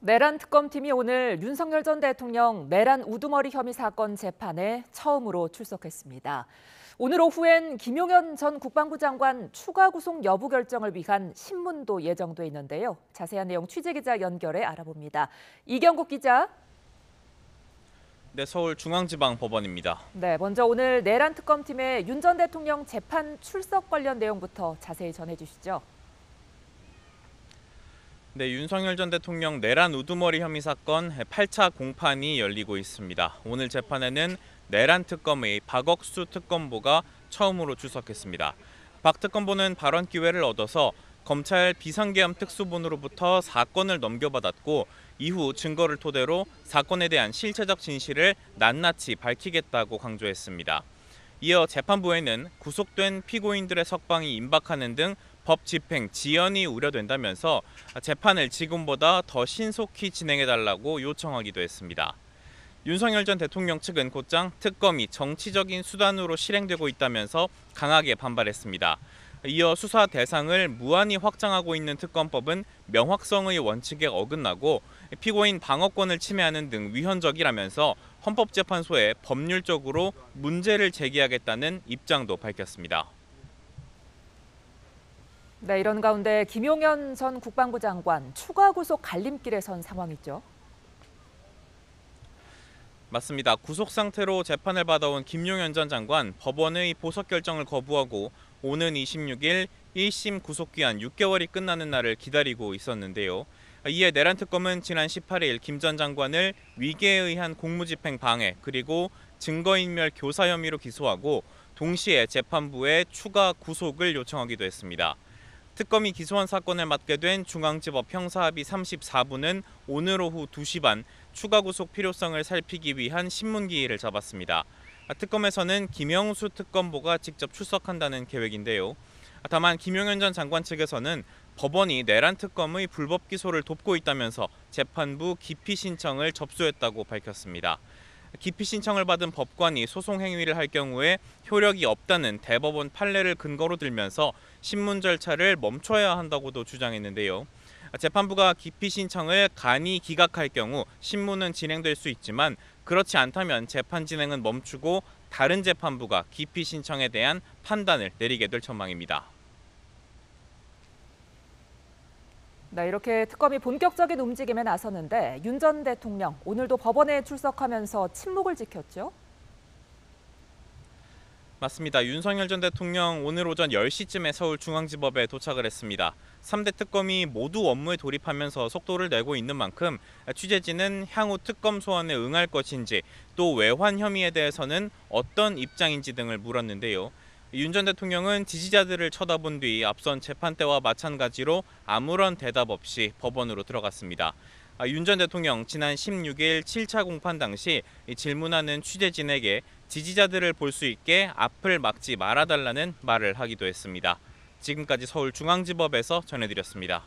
내란 특검팀이 오늘 윤석열 전 대통령 내란 우두머리 혐의 사건 재판에 처음으로 출석했습니다. 오늘 오후엔 김용현 전 국방부 장관 추가 구속 여부 결정을 위한 신문도 예정돼 있는데요. 자세한 내용 취재기자 연결해 알아봅니다. 이경국 기자. 네, 서울중앙지방법원입니다. 네, 먼저 오늘 내란 특검팀의 윤 전 대통령 재판 출석 관련 내용부터 자세히 전해주시죠. 네, 윤석열 전 대통령 내란 우두머리 혐의 사건 8차 공판이 열리고 있습니다. 오늘 재판에는 내란 특검의 박억수 특검보가 처음으로 출석했습니다. 박 특검보는 발언 기회를 얻어서 검찰 비상계엄 특수본으로부터 사건을 넘겨받았고 이후 증거를 토대로 사건에 대한 실체적 진실을 낱낱이 밝히겠다고 강조했습니다. 이어 재판부에는 구속된 피고인들의 석방이 임박하는 등 법 집행 지연이 우려된다면서 재판을 지금보다 더 신속히 진행해달라고 요청하기도 했습니다. 윤석열 전 대통령 측은 곧장 특검이 정치적인 수단으로 실행되고 있다면서 강하게 반발했습니다. 이어 수사 대상을 무한히 확장하고 있는 특검법은 명확성의 원칙에 어긋나고 피고인 방어권을 침해하는 등 위헌적이라면서 헌법재판소에 법률적으로 문제를 제기하겠다는 입장도 밝혔습니다. 네, 이런 가운데 김용현 전 국방부 장관 추가 구속 갈림길에 선 상황이죠. 맞습니다. 구속 상태로 재판을 받아온 김용현 전 장관 법원의 보석 결정을 거부하고 오는 26일 1심 구속기한 6개월이 끝나는 날을 기다리고 있었는데요. 이에 내란 특검은 지난 18일 김 전 장관을 위계에 의한 공무집행 방해 그리고 증거인멸 교사 혐의로 기소하고 동시에 재판부에 추가 구속을 요청하기도 했습니다. 특검이 기소한 사건을 맡게 된 중앙지법 형사합의 34부는 오늘 오후 2시 반 추가 구속 필요성을 살피기 위한 신문기일을 잡았습니다. 특검에서는 김영수 특검보가 직접 출석한다는 계획인데요. 다만 김용현 전 장관 측에서는 법원이 내란 특검의 불법 기소를 돕고 있다면서 재판부 기피 신청을 접수했다고 밝혔습니다. 기피 신청을 받은 법관이 소송 행위를 할 경우에 효력이 없다는 대법원 판례를 근거로 들면서 신문 절차를 멈춰야 한다고도 주장했는데요. 재판부가 기피 신청을 간이 기각할 경우 신문은 진행될 수 있지만 그렇지 않다면 재판 진행은 멈추고 다른 재판부가 기피 신청에 대한 판단을 내리게 될 전망입니다. 네, 이렇게 특검이 본격적인 움직임에 나섰는데 윤 전 대통령 오늘도 법원에 출석하면서 침묵을 지켰죠. 맞습니다. 윤석열 전 대통령 오늘 오전 10시쯤에 서울중앙지법에 도착을 했습니다. 3대 특검이 모두 업무에 돌입하면서 속도를 내고 있는 만큼 취재진은 향후 특검 소환에 응할 것인지 또 외환 혐의에 대해서는 어떤 입장인지 등을 물었는데요. 윤 전 대통령은 지지자들을 쳐다본 뒤 앞선 재판 때와 마찬가지로 아무런 대답 없이 법원으로 들어갔습니다. 윤 전 대통령 지난 16일 7차 공판 당시 질문하는 취재진에게 지지자들을 볼 수 있게 앞을 막지 말아달라는 말을 하기도 했습니다. 지금까지 서울중앙지법에서 전해드렸습니다.